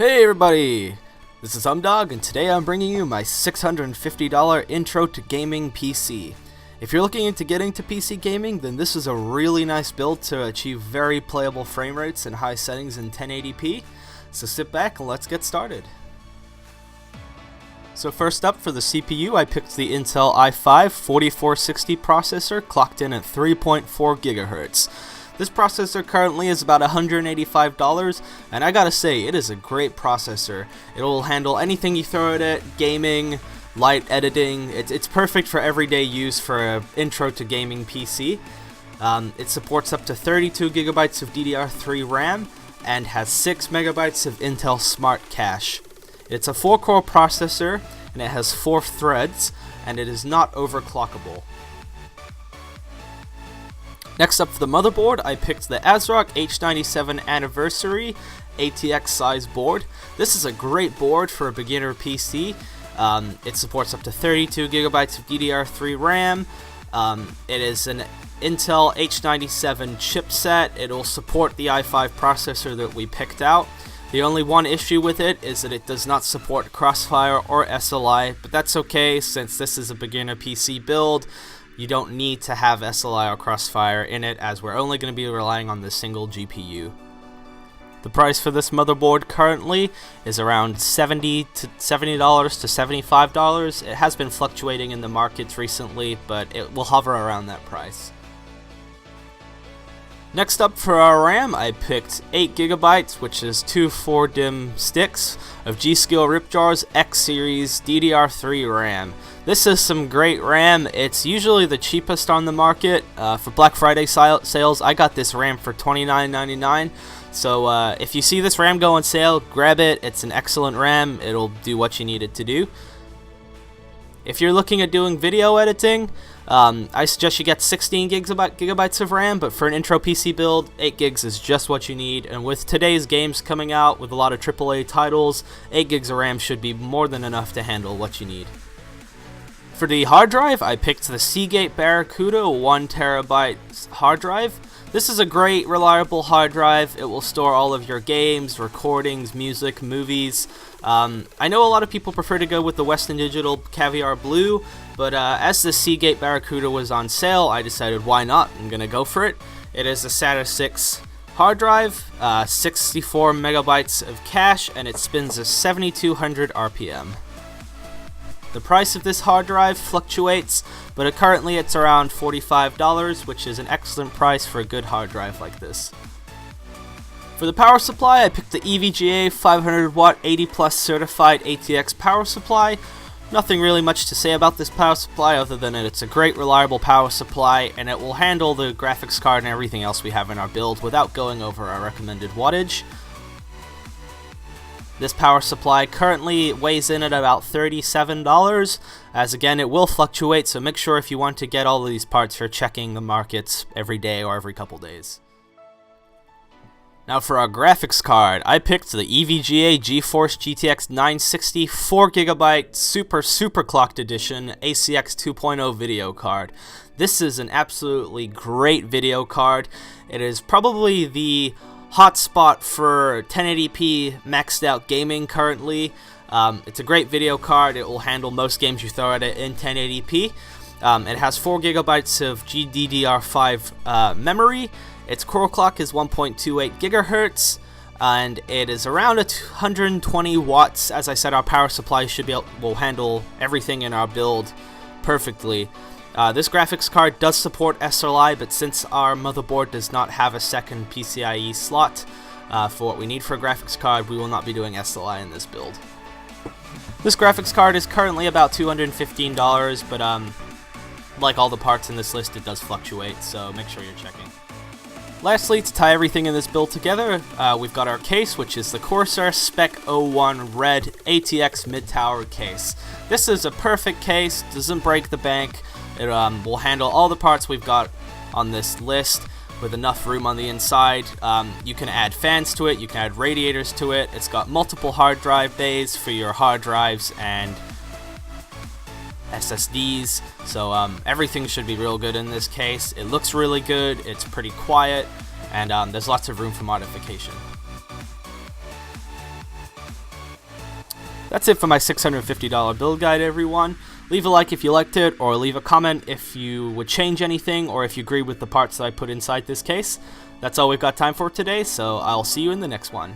Hey everybody, this is Umdog, and today I'm bringing you my $650 intro to gaming PC. If you're looking into getting to PC gaming, then this is a really nice build to achieve very playable frame rates and high settings in 1080p, so sit back and let's get started. So first up, for the CPU, I picked the Intel i5-4460 processor, clocked in at 3.4 GHz. This processor currently is about $185, and I gotta say, it is a great processor. It will handle anything you throw at it, gaming, light editing. It's perfect for everyday use for an intro to gaming PC. It supports up to 32 GB of DDR3 RAM and has 6 MB of Intel Smart Cache. It's a 4-core processor, and it has 4 threads, and it is not overclockable. Next up, for the motherboard, I picked the ASRock H97 Anniversary ATX size board. This is a great board for a beginner PC. It supports up to 32 GB of DDR3 RAM. It is an Intel H97 chipset. It will support the i5 processor that we picked out. The only one issue with it is that it does not support Crossfire or SLI, but that's okay since this is a beginner PC build. You don't need to have SLI or Crossfire in it, as we're only going to be relying on the single GPU. The price for this motherboard currently is around $70 to $75. It has been fluctuating in the markets recently, but it will hover around that price. Next up, for our RAM, I picked 8 GB, which is 2 4-DIMM sticks of G.Skill Ripjaws X Series DDR3 RAM. This is some great RAM. It's usually the cheapest on the market. For Black Friday sales, I got this RAM for $29.99. So if you see this RAM go on sale, grab it. It's an excellent RAM. It'll do what you need it to do. If you're looking at doing video editing, I suggest you get 16 gigabytes of RAM, but for an intro PC build, 8 gigs is just what you need, and with today's games coming out with a lot of AAA titles, 8 gigs of RAM should be more than enough to handle what you need. For the hard drive, I picked the Seagate Barracuda 1TB hard drive. This is a great, reliable hard drive. It will store all of your games, recordings, music, movies. I know a lot of people prefer to go with the Western Digital Caviar Blue, but as the Seagate Barracuda was on sale, I decided why not? I'm gonna go for it. It is a SATA 6 hard drive, 64 megabytes of cache, and it spins at 7200 RPM. The price of this hard drive fluctuates, but currently it's around $45, which is an excellent price for a good hard drive like this. For the power supply, I picked the EVGA 500 watt 80 plus certified ATX power supply. Nothing really much to say about this power supply other than that it's a great reliable power supply, and it will handle the graphics card and everything else we have in our build without going over our recommended wattage. This power supply currently weighs in at about $37, as again it will fluctuate, so make sure if you want to get all of these parts you're checking the markets every day or every couple days. Now for our graphics card, I picked the EVGA GeForce GTX 960 4GB Super Clocked Edition ACX 2.0 video card. This is an absolutely great video card. It is probably the hotspot for 1080p maxed out gaming currently. It's a great video card. It will handle most games you throw at it in 1080p. It has 4 GB of GDDR5 memory. Its core clock is 1.28 GHz, and it is around 120 watts. As I said, our power supply will handle everything in our build perfectly. This graphics card does support SLI, but since our motherboard does not have a second PCIe slot for what we need for a graphics card, we will not be doing SLI in this build. This graphics card is currently about $215, but like all the parts in this list, it does fluctuate, so make sure you're checking. Lastly, to tie everything in this build together, we've got our case, which is the Corsair Spec 01 Red ATX Mid-Tower case. This is a perfect case, doesn't break the bank. It will handle all the parts we've got on this list with enough room on the inside. You can add fans to it, you can add radiators to it. It's got multiple hard drive bays for your hard drives and SSDs, so everything should be real good in this case. It looks really good, it's pretty quiet, and there's lots of room for modification. That's it for my $650 build guide, everyone. Leave a like if you liked it, or leave a comment if you would change anything, or if you agree with the parts that I put inside this case. That's all we've got time for today, so I'll see you in the next one.